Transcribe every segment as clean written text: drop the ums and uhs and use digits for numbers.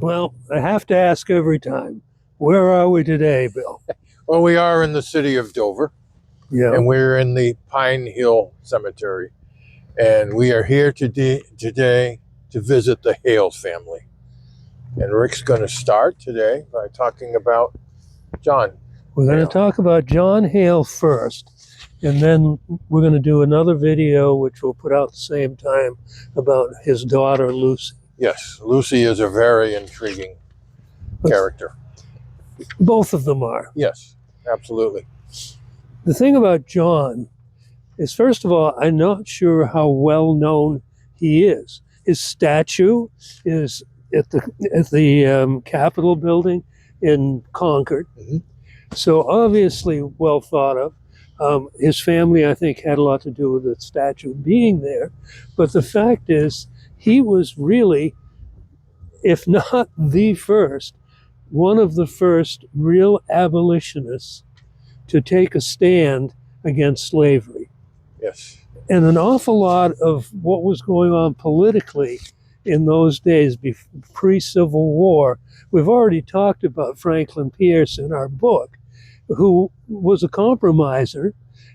Well, I have to ask every time, where are we today, Bill? Well, we are in the city of Dover, Yeah. and we're in the Pine Hill Cemetery. And we are here today to visit the Hale family. And Rick's going to start today by talking about John. We're going Hale. to talk about John Hale first, and then we're going to do another video, which we'll put out at the same time, about his daughter, Lucy. Yes, Lucy is a very intriguing character. Both of them are. Yes, absolutely. The thing about John is, first of all, I'm not sure how well known he is. His statue is at the Capitol building in Concord. Mm-hmm. So obviously well thought of. His family, I think, had a lot to do with the statue being there. But the fact is, he was really, if not the first, one of the first real abolitionists to take a stand against slavery. Yes. And an awful lot of what was going on politically in those days, pre-Civil War, we've already talked about Franklin Pierce in our book, who was a compromiser,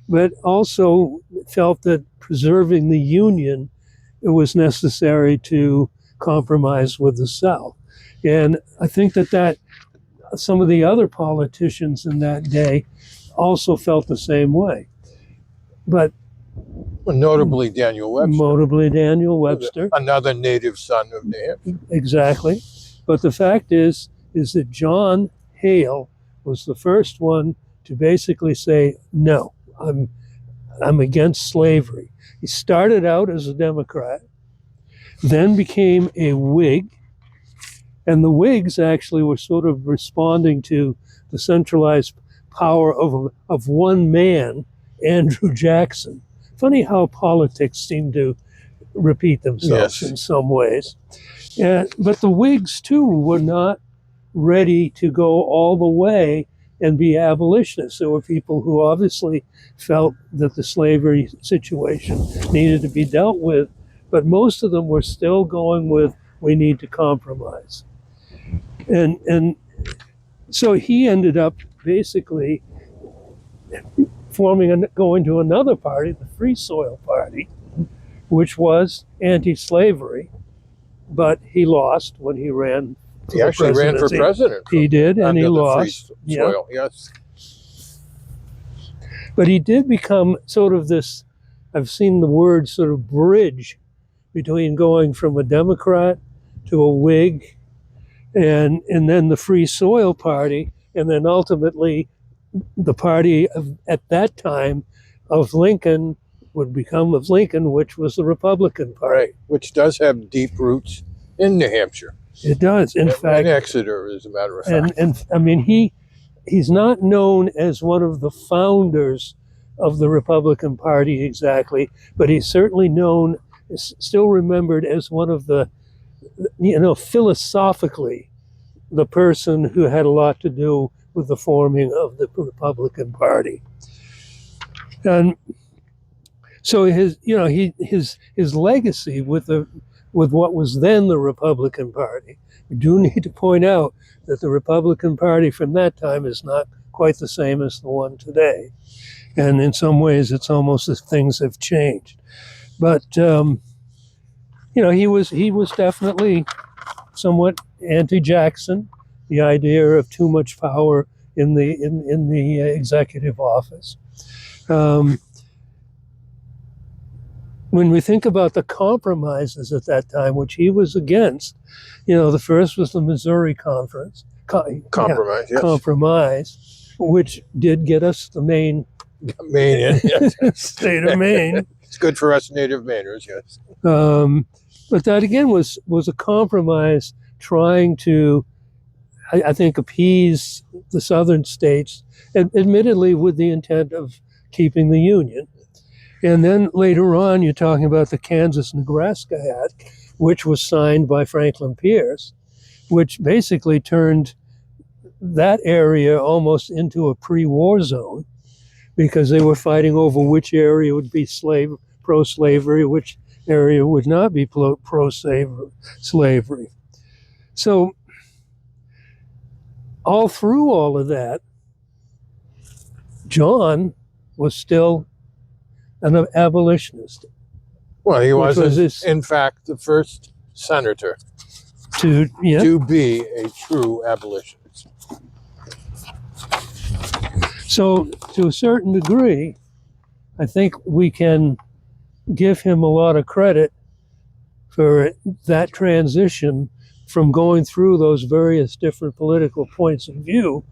but also felt that preserving the Union was necessary to compromise with the South. And I think that some of the other politicians in that day also felt the same way. But Well, notably Daniel Webster. Another native son of New Hampshire. Exactly. But the fact is that John Hale was the first one to basically say, no, I'm against slavery. He started out as a Democrat, then became a Whig, and the Whigs actually were sort of responding to the centralized power of one man, Andrew Jackson. Funny how politics seem to repeat themselves in some ways. But the Whigs, too, were not ready to go all the way and be abolitionists. There were people who obviously felt that the slavery situation needed to be dealt with, but most of them were still going with, we need to compromise. And so he ended up basically going to another party, the Free Soil Party, which was anti-slavery, but he lost when he ran. He actually ran for president. He did, and he lost. Free Soil, yes. But he did become sort of this, I've seen the word sort of bridge between going from a Democrat to a Whig, and then the Free Soil Party, and then ultimately the party at that time of Lincoln would become of Lincoln, which was the Republican Party. Right, which does have deep roots in New Hampshire. It does, in fact. In Exeter, as a matter of fact. And I mean, he's not known as one of the founders of the Republican Party exactly, but he's certainly known, still remembered as one of the, philosophically, the person who had a lot to do with the forming of the Republican Party. And so his legacy with what was then the Republican Party, we do need to point out that the Republican Party from that time is not quite the same as the one today. And in some ways, it's almost as things have changed. But, he was definitely somewhat anti-Jackson, the idea of too much power in the executive office. When we think about the compromises at that time, which he was against, the first was the Missouri Conference. Compromise, yes. Compromise, which did get us the Maine yes. state of Maine. It's good for us native Mainers, yes. But that, again, was a compromise trying to, I think, appease the southern states, admittedly with the intent of keeping the Union. And then later on, you're talking about the Kansas-Nebraska Act, which was signed by Franklin Pierce, which basically turned that area almost into a pre-war zone, because they were fighting over which area would be pro-slavery, which area would not be pro-slavery. So all through all of that, John was still an abolitionist. Well, he Which was, was in fact, the first senator to be a true abolitionist. So to a certain degree, I think we can give him a lot of credit for that transition from going through those various different political points of view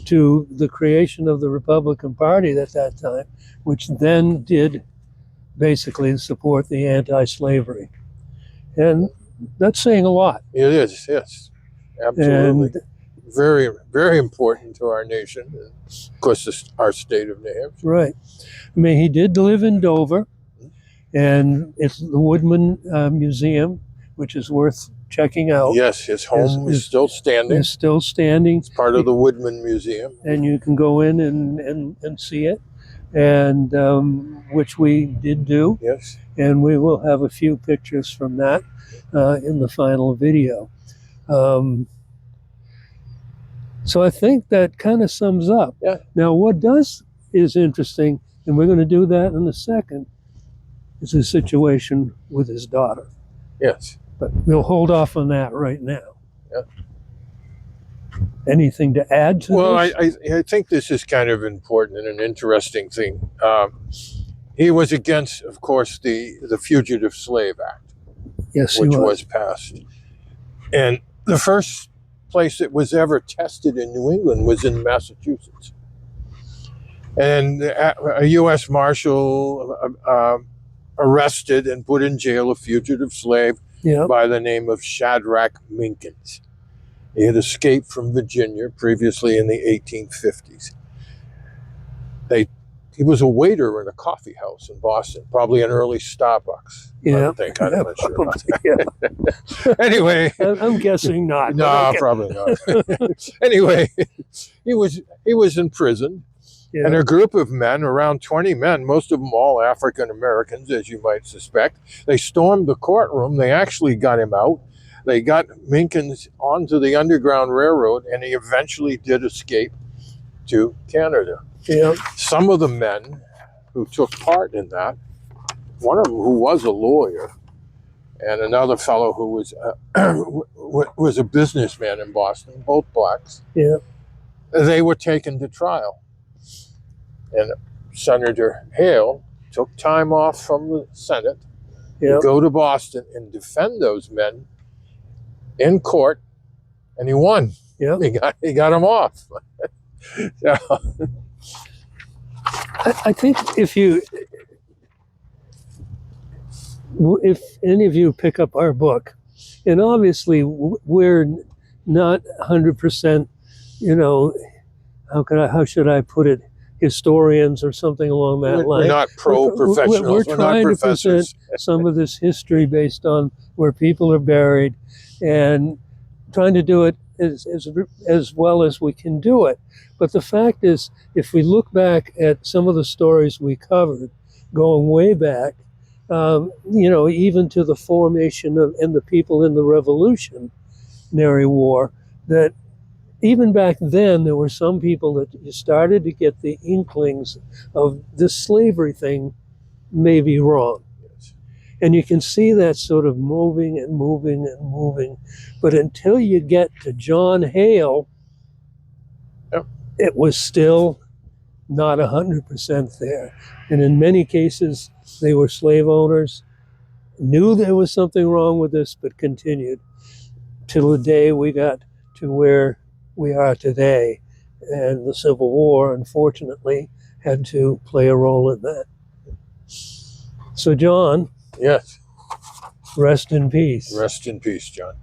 to the creation of the Republican Party at that time, which then did basically support the anti-slavery. And that's saying a lot. It is, yes, absolutely. And very, very important to our nation, and of course, our state of New Hampshire. right. I mean, he did live in Dover, and it's the Woodman Museum, which is worth checking out. Yes, his home is still standing. It's still standing. It's part of the Woodman Museum. And you can go in and see it, and which we did do. Yes. And we will have a few pictures from that in the final video. So I think that kind of sums up. Yeah. Now, what is interesting, and we're going to do that in a second, is his situation with his daughter. Yes. But we'll hold off on that right now. Yeah. Anything to add to Well, this? I think this is kind of important and an interesting thing. He was against, of course, the Fugitive Slave Act, Yes, which he was passed. And the first place it was ever tested in New England was in Massachusetts. And a U.S. Marshal arrested and put in jail a fugitive slave by the name of Shadrach Minkins. He had escaped from Virginia previously in the 1850s. He was a waiter in a coffee house in Boston, probably an early Starbucks. Yeah. I think. I'm not sure about Yeah. that. Anyway. I'm guessing not. No, okay. probably not. Anyway, he was in prison. Yeah. And a group of men, around 20 men, most of them all African Americans, as you might suspect, they stormed the courtroom. They actually got him out. They got Minkins onto the Underground Railroad, and he eventually did escape to Canada. Yeah. Some of the men who took part in that, one of them who was a lawyer, and another fellow who was a businessman in Boston, both blacks, they were taken to trial. And Senator Hale took time off from the Senate to go to Boston and defend those men in court, and he won. Yeah. He got him off. So, I think if any of you pick up our book, and obviously we're not 100%, how should I put it, historians or something along that line. We're not pro-professionals. We're trying to present some of this history based on where people are buried and trying to do it as well as we can do it. But the fact is, if we look back at some of the stories we covered, going way back, even to the formation and the people in the Revolutionary War, that even back then, there were some people that started to get the inklings of this slavery thing may be wrong. yes. And you can see that sort of moving and moving and moving. But until you get to John Hale, it was still not 100% there. And in many cases, they were slave owners, knew there was something wrong with this, but continued till the day we got to where we are today. And the Civil War, unfortunately, had to play a role in that. So, John. Yes. Rest in peace. Rest in peace, John.